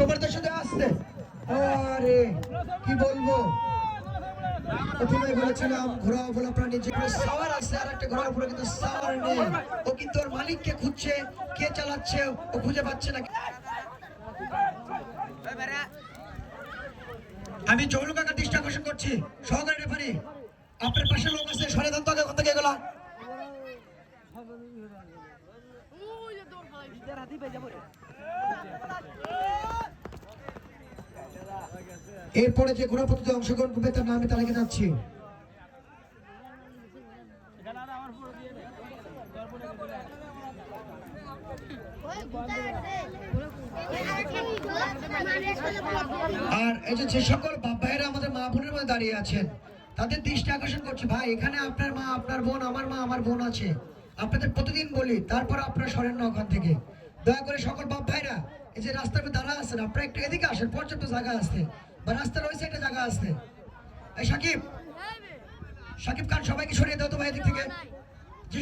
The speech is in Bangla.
সবার সাথে আসতে। আরে কি বলবো, প্রথমে বলেছিলাম ঘোড়া বলা প্রাণী যেগুলো সাওয়ার আছে, আর একটা ঘোড়ার উপরে কিন্তু সাওয়ার নেই। ও কিন্তু ওর মালিককে খুঁজছে, কে চালাচ্ছে ও খুঁজে পাচ্ছে না। আমি জৌলু কাকার দৃষ্টি আকর্ষণ করছি, সহকারী রেফারি আপনার পাশে লোক আছে, সরে দান তো আগে কোথা থেকে গেলা। এরপরে যে ঘোড়া প্রতিযোগিতায় অংশগ্রহণ করবে তার নাম আমি তালিকা যাচ্ছি। আর এই যে সকল বাপ ভাইয়েরা আমাদের মা বোনের মধ্যে দাঁড়িয়ে আছেন, তাদের দৃষ্টি আকর্ষণ করছি, ভাই এখানে আপনার মা আপনার বোন, আমার মা আমার বোন আছে, আপনাদের প্রতিদিন বলি, তারপর আপনারা সরেন না ওখান থেকে। দয়া করে সকল বাপ ভাইরা এই যে রাস্তার মধ্যে দাঁড়া আছেন, আপনারা একটু এদিকে আসেন, পর্যাপ্ত জায়গা আসতে, বা রাস্তার ওই সাইডে জায়গা আসতে। এই সাকিব খান সবাইকে সরিয়ে দাও তো ভাই এদিক থেকে। যে